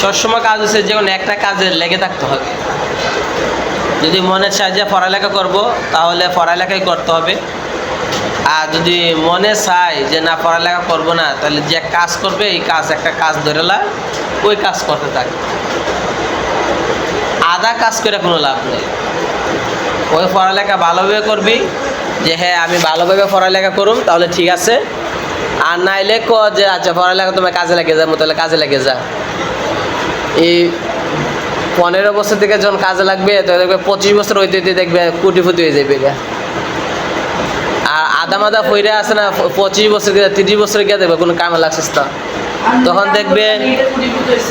সবসময় কাজ হচ্ছে যে কোনো একটা কাজে লেগে থাকতে হবে। যদি মনে চায় যে পড়ালেখা করব তাহলে পড়ালেখাই করতে হবে। আর যদি মনে চায় যে না পড়ালেখা করব না, তাহলে যে কাজ করবে এই কাজ একটা কাজ ধরে লা, ওই কাজ করতে থাক। আধা কাজ করে কোনো লাভ নেই। ওই পড়ালেখা ভালোভাবে করবি, যে হ্যাঁ আমি ভালোভাবে পড়ালেখা করুম, তাহলে ঠিক আছে। আর নাইলে ক যে আচ্ছা পড়ালেখা তোমার কাজে লেগে যাবো, তাহলে কাজে লেগে যা। এই 15 বছর থেকে যখন কাজে লাগবে তখন দেখবে 25 বছর হইতে হইতে দেখবে কোটিপতি হয়ে যাবে। আর আধা মাদা ফইরা আছে না, 25 বছর গিয়ে 30 বছর গিয়ে দেখবে কোনো কামে লাগছিস না,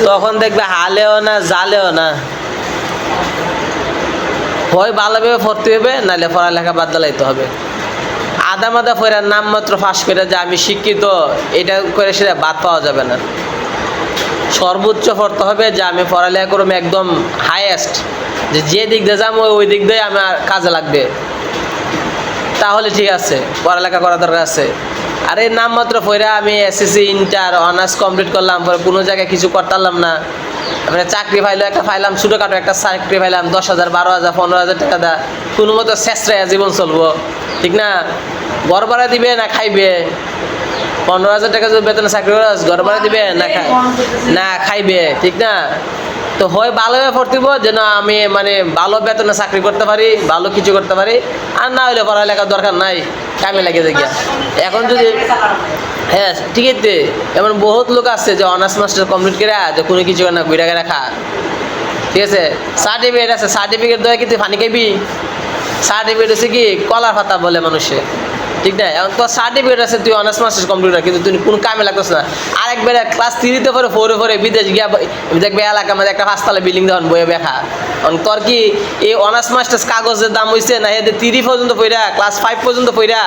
তখন দেখবে হালেও না জালেও না। হয় ভালোভাবে পড়তে হবে, নাহলে পড়ালেখা বাদ দিলাইতে হবে। আধা মাদা ফইরার নাম মাত্র ফাঁস করে যে আমি শিক্ষিত, এটা করে সেটা বাদ পাওয়া যাবে না। সর্বোচ্চ পড়তে হবে যে আমি পড়ালেখা করব একদম হাইয়েস্ট, যে দিক দিয়ে যাবো ওই দিক দিয়ে আমার কাজে লাগবে, তাহলে ঠিক আছে, পড়ালেখা করা দরকার আছে। আর এই নাম মাত্র পড়া আমি এসএসসি ইন্টার অনার্স কমপ্লিট করলাম, পরে কোনো জায়গায় কিছু করতে পারলাম না, তারপরে চাকরি পাইলো একটা পাইলাম, ছোটোখাটো একটা চাকরি পাইলাম, 10,000 12,000 15,000 টাকা দা, কোনো মতো শেষরায় জীবন চলবো, ঠিক না? ঘর ভাড়া দিবে না খাইবে? 15,000 টাকা যদি বেতনে চাকরি করে ঘর ভাড়া দিবে না খাইবে, ঠিক না? তো হয় ভালোভাবে পড়তেব যেন আমি মানে ভালো বেতনে চাকরি করতে পারি, ভালো কিছু করতে পারি। আর না হলে পড়ালেখার দরকার নাই, কামে লাগে দেখি। এখন যদি হ্যাঁ ঠিক আছে, এমন বহুত লোক আছে যে অনার্স মাস্টার কমপ্লিট করে যে কোনো কিছু না ঘুরে ঘুরে খা, ঠিক আছে? সার্টিফিকেট আছে, সার্টিফিকেট দেওয়া কিন্তু ফানি খাইবি? সার্টিফিকেট হচ্ছে কি কলার পাতা বলে মানুষে, ঠিক না? এখন তোর সার্টিফিকেট আছে, তুই অনার্স মাস্টার্স কমপ্লিট করে, কিন্তু তুই কোনো কামে লাগতেছ না। আরেকবার ক্লাস 3-তে পরে 4-এ বিদেশ গিয়া দেখবে এলাকার মধ্যে একটা 5 তলা বিল্ডিং দেওয়ান বইয়ে দেখা। তোর কি এই অনার্স মাস্টার্স কাগজের দাম হয়েছে না এদের 3 পর্যন্ত পড়া, ক্লাস 5 পর্যন্ত পড়া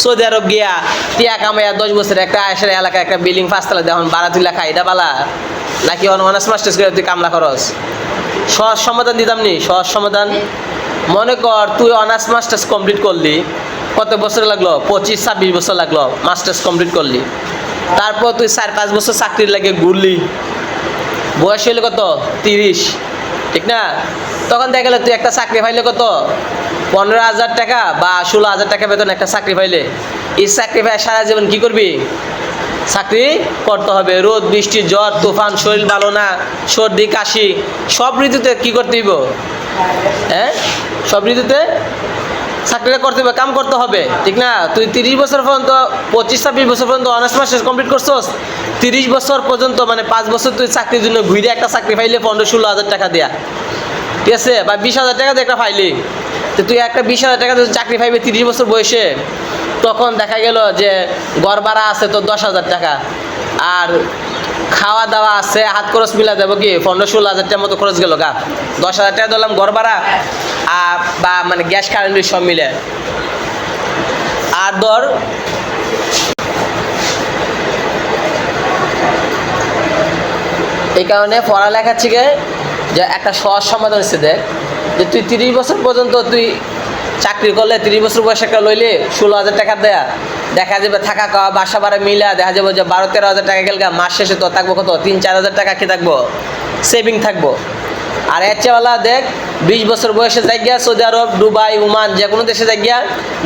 সৌদি আরব গিয়া টিয়া কামাইয়া 10 বছর একটা আয়সার এলাকায় একটা বিল্ডিং 5 তলা দেওয়ান বাড়া তুই লেখা, এটা বালা? নাকি অনার্স মাস্টার্স করে তুই কামলা খরচ? সহজ সমাধান দিতাম নি, সহজ সমাধান। মনে কর তুই অনার্স মাস্টার্স কমপ্লিট করলি, কত বছর লাগলো? 25-26 বছর লাগলো মাস্টার্স কমপ্লিট করলি। তারপর তুই 4-5 বছর চাকরির লাগে ঘুরলি, বয়স হইলে কত? 30, ঠিক না? তখন দেখা গেল তুই একটা চাকরি পাইলে কত? 15,000 টাকা বা 16,000 টাকা বেতন একটা চাকরি পাইলে। এই চাকরি পাই সারা জীবন কি করবি? চাকরি করতে হবে। রোদ বৃষ্টি জ্বর তুফান, শরীর ভালো না, সর্দি কাশি, সব ঋতুতে কি করতে হইব? হ্যাঁ, সব ঋতুতে চাকরিটা করতে হবে, কাম করতে হবে, ঠিক না? তুই 30 বছর পর্যন্ত 25-26 বছর পর্যন্ত অনার্স মাস্টার্স কমপ্লিট করছস, 30 বছর পর্যন্ত মানে 5 বছর তুই চাকরির জন্য ঘুরে একটা চাকরি পাইলে 15-16,000 টাকা দেয়া, ঠিক আছে? বা 20,000 টাকা দিয়ে একটা পাইলি, তো তুই একটা 20,000 টাকা চাকরি পাইবে 30 বছর বয়সে। তখন দেখা গেল যে ঘর ভাড়া আছে তো 10,000 টাকা, আর খাওয়া দাওয়া আছে, হাত খরচ মিলা দেবো কি 15-16,000 টাকার মতো খরচ গেল গা। 10,000 টাকা ধরলাম ঘর ভাড়া বা মানে গ্যাস কারেন্ট সব মিলে। আর ধর এই কারণে পড়ালেখা থেকে যে একটা সহজ সমাধান হচ্ছে, দেখ যে তুই 30 বছর পর্যন্ত তুই চাকরি করলে, 30 বছর বয়স একটা লইলে 16,000 টাকা দেয়া, দেখা যাবে থাকা খাওয়া বাসা ভাড়া মিলা দেখা যাবে যে 12-13,000 টাকা গেল গা। মাস শেষে তো থাকবো কত? 3-4,000 টাকা কি থাকবো? সেভিং থাকবো। আর এর চেয়েওয়ালা দেখ 20 বছর বয়সে যাই গিয়া সৌদি আরব, দুবাই, ওমান যে কোনো দেশে যাই গিয়া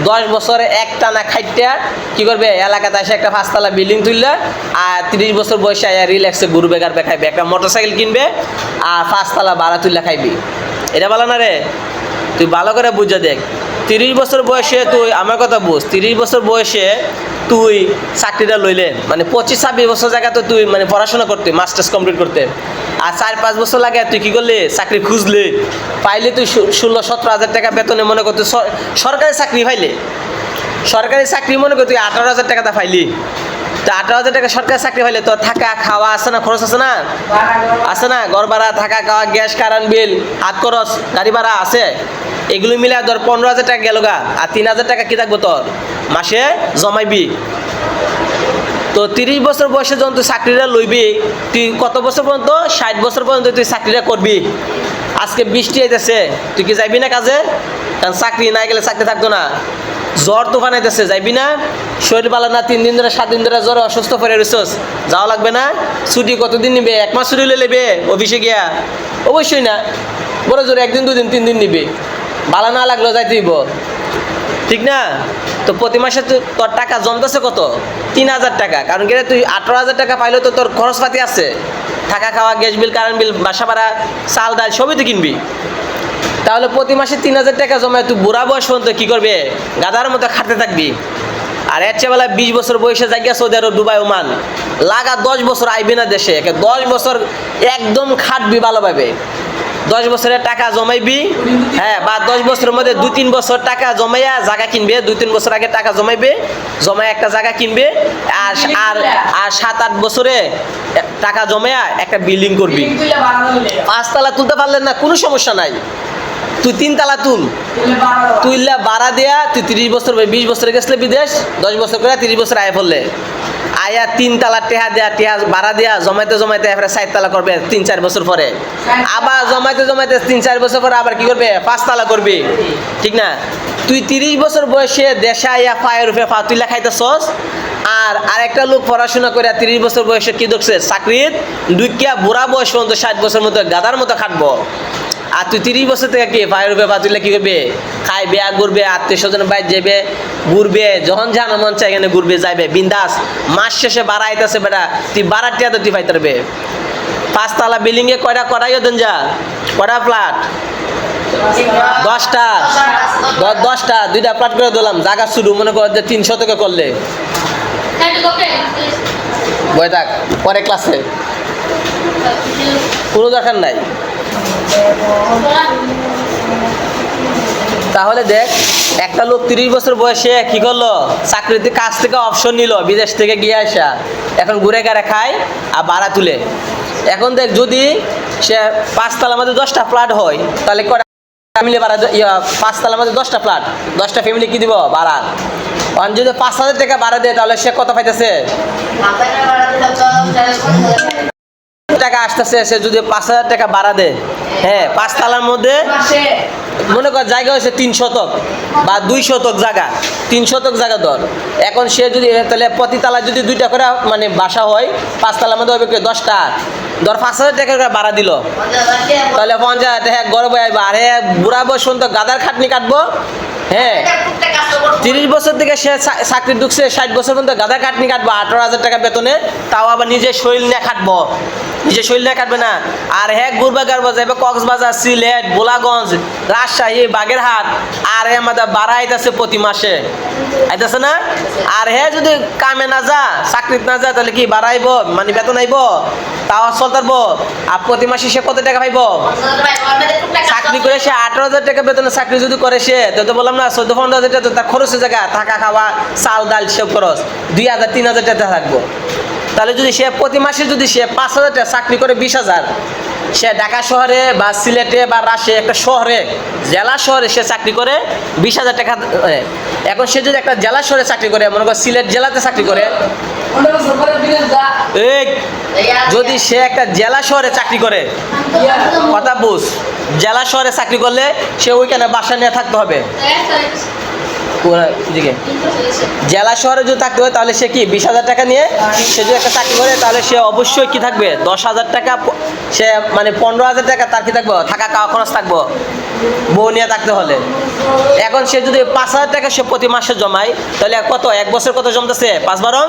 10 বছরে এক টানা খাইটা কি করবে? এলাকাতে এসে একটা 5 তলা বিল্ডিং তুললে, আর 30 বছর বয়সে রিল্যাক্সে ঘুরবে গাড়বে খাইবে, একটা মোটরসাইকেল কিনবে আর 5 তলা ভাড়া তুললে খাইবি। এটা বলা না রে, তুই ভালো করে বুঝে দেখ। 30 বছর বয়সে তুই আমার কথা বুঝ, 30 বছর বয়সে তুই চাকরিটা লইলে মানে 25-26 বছর জায়গা তো তুই মানে পড়াশোনা করতে, মাস্টার্স কমপ্লিট করতে, আর 4-5 বছর লাগে তুই কি করলি? চাকরি খুঁজলে, পাইলে তুই 16-17,000 টাকা বেতনে মনে করতে সরকারি চাকরি পাইলে, সরকারি চাকরি মনে কর তুই 18,000 টাকাটা পাইলি। তো 18,000 টাকা সরকারি চাকরি পাইলে তোর থাকা খাওয়া আছে না, খরচ আছে না? আছে না? ঘর ভাড়া, থাকা খাওয়া, গ্যাস কারেন্ট বিল, হাত খরচ, গাড়ি ভাড়া আছে, এগুলো মিলে ধর 15,000 টাকা গেল গা। আর 3,000 টাকা কি থাকবো তোর? মাসে জমাইবি। তো 30 বছর বয়সে যখন তুই চাকরিটা লইবি, তুই কত বছর পর্যন্ত? 60 বছর পর্যন্ত তুই চাকরিটা করবি। আজকে বৃষ্টি আইতেছে, তুই কি যাইবি না কাজে? কারণ চাকরি না গেলে চাকরি থাকতো না। জ্বর তুফান আইতেছে, যাইবি না? শরীর ভালো না, 3 দিন ধরে 7 দিন ধরে জ্বর অসুস্থ করে রইছস, যাওয়া লাগবে না? ছুটি কতদিন নিবে? 1 মাস ছুটি নেবে অফিসে গিয়া? অবশ্যই না, বড় জোর 1 দিন 2 দিন 3 দিন নিবে, ভালো না লাগলো যাইতে হইব, ঠিক না? তো প্রতি মাসে তোর টাকা জমতেছে কত? 3000 টাকা। কারণ কি তুই 18,000 টাকা পাইলেও তো তোর খরচপাতি আছে, থাকা খাওয়া, গ্যাস বিল, কারেন্ট বিল, বাসা ভাড়া, চাল ডাল সবই তো কিনবি। তাহলে প্রতি মাসে 3000 টাকা জমায় তুই বুড়া বয়স পর্যন্ত কী করবে? গাদার মতো খাটতে থাকবি। আর এর চেয়ে বেলা 20 বছর বয়সে জায়গা সৌদি আরব, দুবাই, ওমান, লাগা 10 বছর আইবি না দেশে, 10 বছর একদম খাটবি ভালোভাবে। 10 বছরের টাকা জমাইবি, হ্যাঁ, বা 10 বছরের মধ্যে 2-3 বছর টাকা জমাইয়া জায়গা কিনবে, 2-3 বছর আগে টাকা জমাইবে, জমায় একটা জায়গা কিনবে, আর আর আর 7-8 বছরে টাকা জমাইয়া একটা বিল্ডিং করবি। 5 তলা তুলতে পারলেন না, কোনো সমস্যা নাই, তুই 3 তলা তুইলা ভাড়া দেয়া, তুই 30 বছর 20 বছরে গেছলে বিদেশ, 10 বছর করে 30 বছর আয় পড়লে আয়া 3 তলা টেহা দেয়া, টেহা ভাড়া দেয়া, জমাইতে জমাইতে এবারে 4 তলা করবে 3-4 বছর পরে, আবার জমাইতে জমাইতে 3-4 বছর পরে আবার কি করবে? 5 তলা করবে, ঠিক না? তুই 30 বছর বয়সে দেশে আইয়া পায়ের উপরে পা তুইলা খাইতেছস, আর আরেকটা লোক পড়াশোনা করে 30 বছর বয়সে কি দেখছে? চাকরির ঢুকিয়া বুড়া বয়স পর্যন্ত 60 বছর মতো গাদার মতো খাটবো। আর তুই 30 বছর থেকে কি পায়ের উপরে পা তুইলে কি করবে? খাইবে, ঘুরবে, আত্মীয় স্বজন বাইর যাবে, ঘুরবে, যখন জানো মন চাই এখানে ঘুরবে, যাইবে বিন্দাস। মাস শেষে ভাড়া আইতেছে বেটা, তুই ভাড়ার টিয়া তো তুই পাইতে পারবে। 5 তলা বিল্ডিংয়ে কয়টা করাইও দেন যা, কয়টা ফ্ল্যাট? 10টা, 10টা, 2টা ফ্ল্যাট করে দিলাম, জায়গা শুরু মনে কর যে 300 টাকা করলে বই থাক, পরে ক্লাসে কোনো দরকার নাই। তাহলে দেখ, একটা লোক 30 বছর বয়সে কি করলো? চাকরিতে কাজ থেকে অপশন নিল, বিদেশ থেকে গিয়ে আসা, এখন ঘুরে ঘাড়ে খায় আর ভাড়া তুলে। এখন দেখ, যদি সে 5 তলার মধ্যে 10টা ফ্ল্যাট হয়, তাহলে ফ্যামিলি ভাড়া, 5 তলার মধ্যে 10টা ফ্ল্যাট, 10টা ফ্যামিলি কি দিব ভাড়া? আর যদি 5,000 টাকা ভাড়া দেয়, তাহলে সে কত পাইতেছে? টাকা আসতেছে। সে যদি 5,000 টাকা ভাড়া দেয়, হ্যাঁ, 5 তলার মধ্যে মনে কর জায়গা হয়েছে 3 শতক বা 2 শতক জায়গা, 3 শতক জায়গা ধর। এখন সে যদি, তাহলে প্রতি তলায় যদি 2টা করে মানে বাসা হয়, 5 তলার মধ্যে হবে 10টা, ধর 5,000 টাকা করে ভাড়া দিল, তাহলে 50,000 টাকা গর্ব আইবা। আরে বুড়া বয়স পর্যন্ত গাদার খাটনি কাটবো, হ্যাঁ। 30 বছর থেকে সে চাকরি ঢুকছে, 60 বছর পর্যন্ত গাদা খাটনি কাটবো 18,000 টাকা বেতনে, তাও আবার নিজের শরীর নিয়ে খাটবো, নিজের শরীর নিয়ে কাটবে না। আর হ্যাঁ, ঘুরবা গাড়বো, যাইবে কক্সবাজার, সিলেট, গোলাগঞ্জ, রাজশাহী, বাগেরহাট, আর হ্যাঁ আমাদের ভাড়া আইতেছে প্রতি মাসে, আইতেছে না? আর হ্যাঁ, যদি কামে না যা, চাকরিতে না যা, তাহলে কি বাড়াইবো, মানে বেতন আইব, তাও চলতে পারবো। আর প্রতি মাসে সে কত টাকা পাইব? চাকরি করে সে 18,000 টাকা বেতনে চাকরি যদি করে, সে তো বললাম না 14-15,000 টাকা তার খরচের জায়গা, থাকা খাওয়া, চাল ডাল সব খরচ 2,000-3,000 টাকা থাকবো। তাহলে যদি সে প্রতি মাসে যদি সে 5,000 টাকা চাকরি করে 20,000, সে ঢাকা শহরে বা সিলেটে বা রাজশাহী একটা শহরে, জেলা শহরে সে চাকরি করে 20,000 টাকা। এখন সে যদি একটা জেলা শহরে চাকরি করে, মনে কর সিলেট জেলাতে চাকরি করে, যদি সে একটা জেলা শহরে চাকরি করে, কথা বুঝ, জেলা শহরে চাকরি করলে সে ওইখানে বাসা নিয়ে থাকতে হবে। দিকে জেলা শহরে যদি থাকতে হয়, তাহলে সে কি 20,000 টাকা নিয়ে সে যদি একটা চাকরি করে, তাহলে সে অবশ্যই কি থাকবে? 10,000 টাকা, সে মানে 15,000 টাকা তার কি থাকবো? থাকা খাওয়া খরচ থাকবো, বউ নিয়ে থাকতে হলে। এখন সে যদি 5,000 টাকা সে প্রতি মাসে জমায়, তাহলে কত? 1 বছর কত জমতেছে? 5-12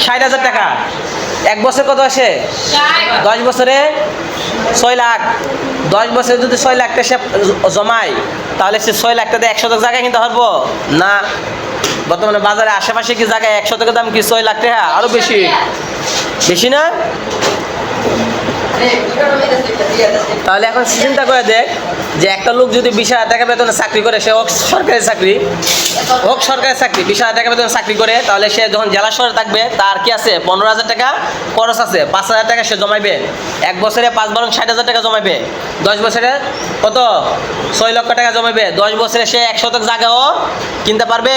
60,000 টাকা। 1 বছর কত আসে? 10 বছরে 6 লাখ। 10 বছরে যদি 6 লাখ টাকা সে জমায়, তাহলে সে 6 লাখ টাকা 1 শতক জায়গা কিনতে পারবো না? বর্তমানে বাজারে আশেপাশে কি জায়গায় 1 শতকের দাম কি 6 লাখ টাকা? আরো বেশি, বেশি না? তাহলে এখন চিন্তা করে দেখ, যে একটা লোক যদি 20,000 টাকা বেতনে চাকরি করে, সে হোক সরকারি চাকরি, 20,000 টাকা বেতনে চাকরি করে, তাহলে সে যখন জেলা শহরে থাকবে, তার কি আছে? 15,000 টাকা খরচ আছে, 5,000 টাকা সে জমাইবে। 1 বছরে 5-12 60,000 টাকা জমাইবে। 10 বছরে কত? 6 লক্ষ টাকা জমাইবে। 10 বছরে সে 1 শতক জায়গাও কিনতে পারবে।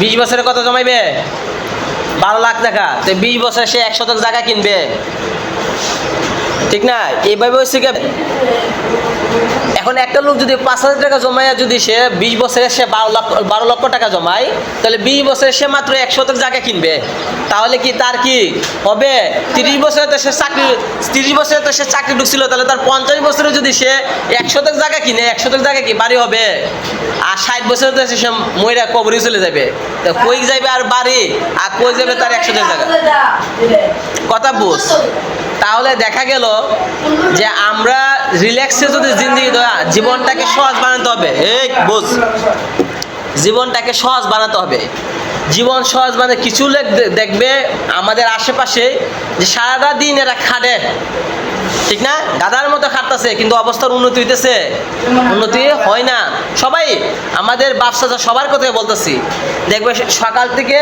20 বছরে কত জমাইবে? 12 লাখ টাকা। তো 20 বছরে সে 1 শতক জায়গা কিনবে, ঠিক না? এইভাবে হচ্ছে কি, এখন একটা লোক যদি 5,000 টাকা জমায়, যদি সে 20 বছরে সে 12 লক্ষ টাকা জমায়, তাহলে 20 বছরে সে মাত্র 1 শতক জায়গা কিনবে। তাহলে কি তার কি হবে? 30 বছরে তো সে চাকরি ঢুকছিল, তাহলে তার 50 বছরে যদি সে 1 শতক জায়গা কিনে, 1 শতক জায়গা কি বাড়ি হবে? আর 60 বছরে তো সে মইরা কবরে চলে যাবে। তো কই যাবে আর বাড়ি, আর কই যাবে তার 1 শতক জায়গা? কথা বুঝ। তাহলে দেখা গেল যে আমরা রিল্যাক্সে যদি জীবনটাকে সহজ বানাতে হবে। এই বুঝ, জীবনটাকে সহজ বানাতে হবে। জীবন সহজ মানে কিছু লোক দেখবে আমাদের আশেপাশে যে সারাটা দিন এরা খাটে, ঠিক না? গাধার মতো খাটতেছে, কিন্তু অবস্থার উন্নতি হইতেছে? উন্নতি হয় না। সবাই আমাদের ব্যবসা সবার কথাই বলতেছি, দেখবে সকাল থেকে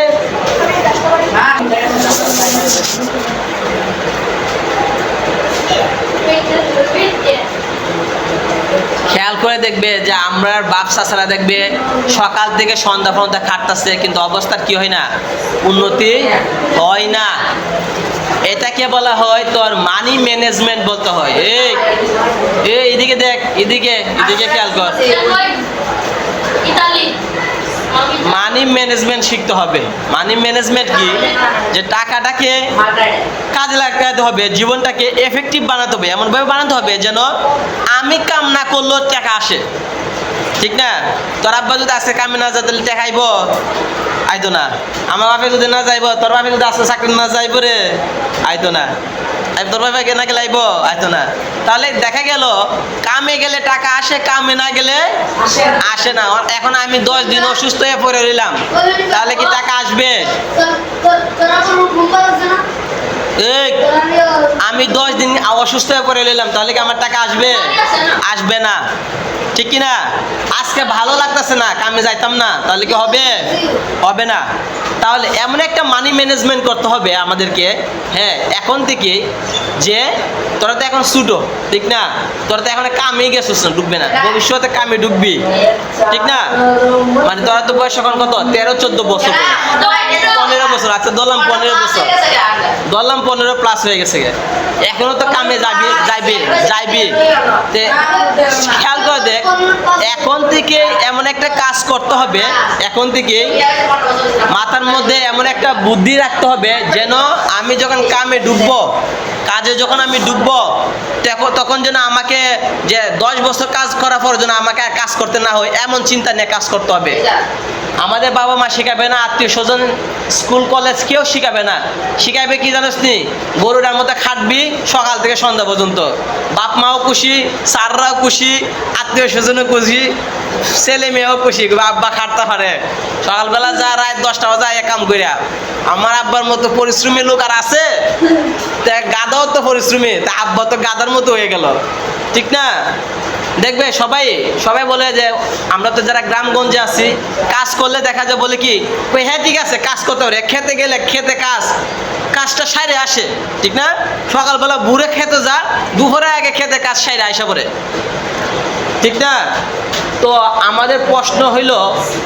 খেয়াল করে দেখবে যে আমরা বাপ চাচারা দেখবে সকাল থেকে সন্ধ্যা পর্যন্ত খাটতেছে, কিন্তু অবস্থার কি হয় না? উন্নতি হয় না। এটাকে বলা হয় তোর মানি ম্যানেজমেন্ট বলতে হয়। এই এদিকে দেখ, এদিকে খেয়াল কর। মানি ম্যানেজমেন্ট শিখতে হবে। মানি ম্যানেজমেন্ট কি? যে টাকাটাকে কাজে লাগাতে হবে, জীবনটাকে এফেক্টিভ বানাতে হবে, এমনভাবে বানাতে হবে যেন আমি কাম না করলেও টাকা আসে, ঠিক না? তোর আব্বা যদি আসে কামে না যায় তাহলে টাকা আইব? আইতো না। আমার বাপে যদি না যাইব, তোর বাপে যদি আসে চাকরি না যাইব রে, আইতো না। তোর বাপে না গেলে আইব? আইতো না। তাহলে দেখা গেল কামে গেলে টাকা আসে, কামে না গেলে আসে না। এখন আমি 10 দিন অসুস্থ হয়ে পড়ে রইলাম, তাহলে কি টাকা আসবে? আমি 10 দিন অসুস্থ হয়ে পড়ে রইলাম, তাহলে কি আমার টাকা আসবে? আসবে না, ঠিক কি না? আজকে ভালো লাগতেছে না, কামে যাইতাম না, তাহলে কি হবে? হবে না। তাহলে এমন একটা মানি ম্যানেজমেন্ট করতে হবে আমাদেরকে, হ্যাঁ, এখন থেকে, যে তোরা তো এখন ছুটো, ঠিক না? তোরা তো এখন কামে গেছিস না, ঢুকবে না, ভবিষ্যতে কামে ঢুকবি, ঠিক না? মানে তোরা তো বয়স এখন কত? 13-14 বছর, 15 বছর। আচ্ছা ধরলাম 15 বছর, ধরলাম 15 প্লাস হয়ে গেছে। এখনো তো কামে যাইবি। খেয়াল করে দেখ, এখন থেকে এমন একটা কাজ করতে হবে, এখন থেকে মাথার মধ্যে এমন একটা বুদ্ধি রাখতে হবে যেন আমি যখন কামে ঢুকবো, কাজে যখন আমি ঢুকবো, তখন যেন আমাকে যে 10 বছর কাজ করার পর যেন আমাকে আর কাজ করতে না হয়, এমন চিন্তা নিয়ে কাজ করতে হবে। আমাদের বাবা মা শিখাবে না, আত্মীয় স্বজন, স্কুল কলেজ কেউ শিখাবে না। শিখাবে কি জানোস নি? গরুটার মতো খাটবি সকাল থেকে সন্ধ্যা পর্যন্ত। বাপ মাও খুশি, স্যাররাও খুশি, আত্মীয় স্বজনও খুশি, ছেলে মেয়েও খুশি। আব্বা খাটতে পারে, সকালবেলা যা রাত 10টা বাজে কাম করিয়া। আমার আব্বার মতো পরিশ্রমী লোক আর আছে? গাদাও তো পরিশ্রমী, তা আব্বা তো গাদার মতো হয়ে গেল, ঠিক না? দেখবে সবাই বলে যে আমরা তো যারা গ্রামগঞ্জে আছি, কাজ করলে দেখা যায় বলে কি, হ্যাঁ ঠিক আছে কাজ করতে পারে, খেতে গেলে খেতে কাজটা সাইরে আসে, ঠিক না? সকালবেলা ভোরে খেতে যা, দুপুরে আগে খেতে কাজ সাইরে আসা পড়ে, ঠিক না? তো আমাদের প্রশ্ন হইল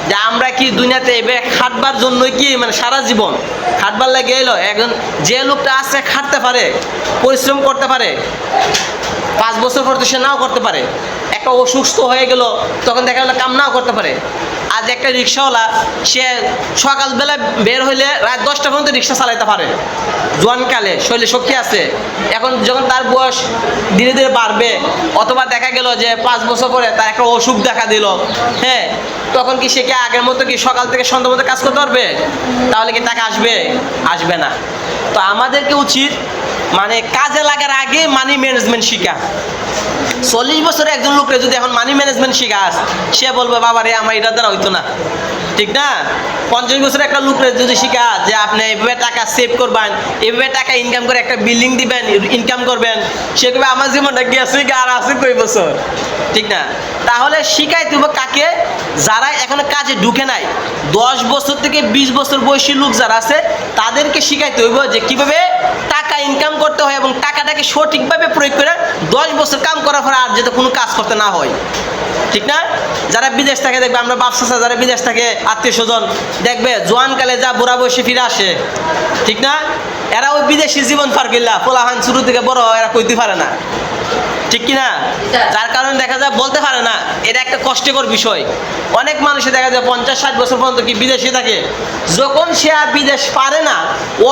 যে আমরা কি দুনিয়াতে এবার খাটবার জন্যই কি, মানে সারা জীবন খাটবার লাগে এলো? একজন যে লোকটা আছে খাটতে পারে, পরিশ্রম করতে পারে, 5 বছর পর তো সে নাও করতে পারে। একটা অসুস্থ হয়ে গেল, তখন দেখা গেলো কাম নাও করতে পারে। আজ একটা রিক্সাওয়ালা, সে সকালবেলা বের হইলে রাত 10টা পর্যন্ত রিক্সা চালাইতে পারে, জোয়ানকালে শরীরে শক্তি আছে। এখন যখন তার বয়স ধীরে ধীরে বাড়বে, অথবা দেখা গেল যে 5 বছর পরে তার একটা অসুখ দেখা দিল, হ্যাঁ, তখন কি সে কি আগের মতো কি সকাল থেকে সন্ধ্যা মতো কাজ করতে পারবে? তাহলে কি টাকা আসবে? আসবে না। তো আমাদেরকে উচিত মানে কাজে লাগার আগে মানি ম্যানেজমেন্ট শিখা। 40 বছরের একজন লোকরে যদি এখন মানি ম্যানেজমেন্ট শিখাস, সে বলবে বাবা রে আমার এটা দ্বারা হইতো না, ঠিক না? 50 বছরের একটা লোকরে যদি শিখা যে আপনি এইভাবে টাকা সেভ করবেন, এইভাবে টাকা ইনকাম করে একটা বিল্ডিং দিবেন, ইনকাম করবেন, সে কবে আমার জীবনটা গেছে আর আছে কই বছর, ঠিক না? তাহলে শিখাই দিব কাকে? যারা এখনো কাজে ঢুকে নাই, 10 বছর থেকে 20 বছর বয়সী লোক যারা আছে, তাদেরকে শিখাইতে হইব যে কিভাবে টাকা ইনকাম করতে হয় এবং টাকাটাকে সঠিকভাবে প্রয়োগ করে 10 বছর কাম করার পর আর যাতে কোনো কাজ করতে না হয়, ঠিক না? যারা বিদেশ থাকে দেখবে, আমরা ব্যবসা যারা বিদেশ থাকে, আত্মীয় স্বজন দেখবে জোয়ানকালে যা বুড়া বয়সে ফিরে আসে, ঠিক না? এরা ওই বিদেশি জীবন পার করলা পোলাহান শুরু থেকে বড় এরা কইতে পারে না, ঠিক কিনা? যার কারণে দেখা যায় বলতে পারে না, এটা একটা কষ্টকর বিষয়। অনেক মানুষে দেখা যায় 50-60 বছর পর্যন্ত কি বিদেশে থাকে, যখন সে আর বিদেশ পারে না,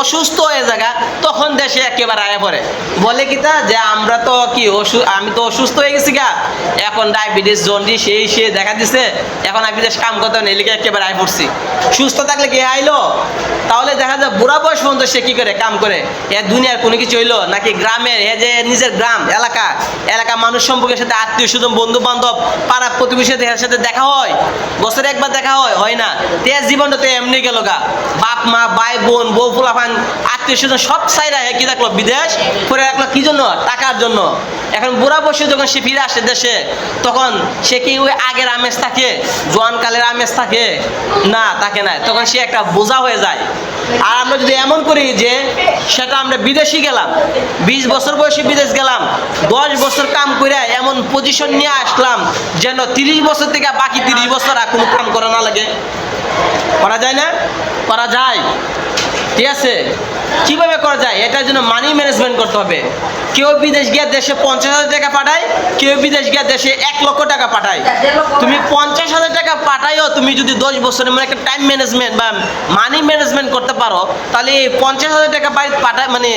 অসুস্থ হয়ে জায়গা, তখন দেশে একেবারে আয়া পড়ে, বলে কি তা যে আমরা তো কি আমি তো অসুস্থ হয়ে গেছি গা, এখন ডায়াবেটিস জন্ডিস সেই সে দেখা দিছে, এখন আমি বিদেশ কাম করতে নেই লিখে একেবারে আয় পড়ছি। সুস্থ থাকলে কি আইলো? তাহলে দেখা যায় বুড়া বয়স পর্যন্ত সে কি করে কাম করে, এ দুনিয়ার কোনো কিছু হইলো নাকি? গ্রামের এ যে নিজের গ্রাম এলাকা মানুষ সম্পর্কের সাথে আত্মীয় স্বজন বন্ধু বান্ধব পাড়া প্রতিবেশীদের সাথে দেখা হয়, বছরে একবার দেখা হয় না? তে জীবনটা তো এমনি গেল গা, বাপ মা ভাই বোন বউ ফুলাফান আত্মীয় স্বজন সব সাইরা কি রাখলো বিদেশ করে রাখলো, কি জন্য? টাকার জন্য। এখন বুড়া বয়সে যখন সে ফিরে আসে দেশে, তখন সে কি ওই আগের আমেজ থাকে, জোয়ানকালের আমেজ থাকে না? থাকে না, তখন সে একটা বোঝা হয়ে যায়। আর আমরা যদি এমন করি যে সেটা আমরা বিদেশি গেলাম, 20 বছর বয়সে বিদেশ গেলাম, 10 বছর কাম করে এমন পজিশন নিয়ে আসলাম যেন 30 বছর থেকে বাকি 30 বছর আর কোনো কাম করা না লাগে, করা যায় না? করা যায়, ঠিক আছে? কিভাবে করা যায়? এটার জন্য মানি ম্যানেজমেন্ট করতে হবে। কেউ বিদেশ গিয়ে দেশে 50,000 টাকা পাঠায়, কেউ বিদেশ গিয়ে দেশে 1 লক্ষ টাকা পাঠায়। তুমি 50,000 টাকা পাঠাইও, তুমি যদি 10 বছরের মানে একটা টাইম ম্যানেজমেন্ট বা মানি ম্যানেজমেন্ট করতে পারো, তাহলে এই 50,000 টাকা বাড়িতে পাঠায় মানে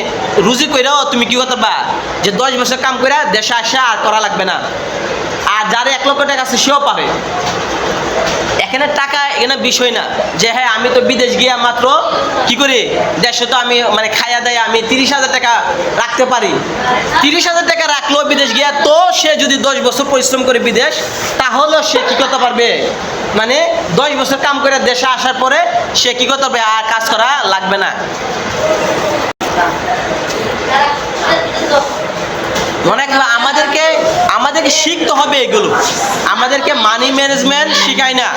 রুজি কইরাও তুমি কি করতে পারবা যে 10 বছর কাম করে দেশে আসা আর করা লাগবে না। আর যার 1 লক্ষ টাকা আছে সেও পারে। এখানে টাকা এখানে বিষয় না যে হ্যাঁ আমি তো বিদেশ গিয়া মাত্র কি করি, দেশে তো আমি মানে খাইয়া দেয় আমি 30,000 টাকা রাখতে পারি। 30,000 টাকা রাখলো বিদেশ গিয়া, তো সে যদি 10 বছর পরিশ্রম করে বিদেশ, তাহলে সে কি করতে পারবে, মানে 10 বছর কাম করে দেশে আসার পরে সে কি করতে পারবে, আর কাজ করা লাগবে না। মনে রাখবে আমাদেরকে শিখতে হবে এগুলো, আমাদেরকে মানি ম্যানেজমেন্ট শিখায় না।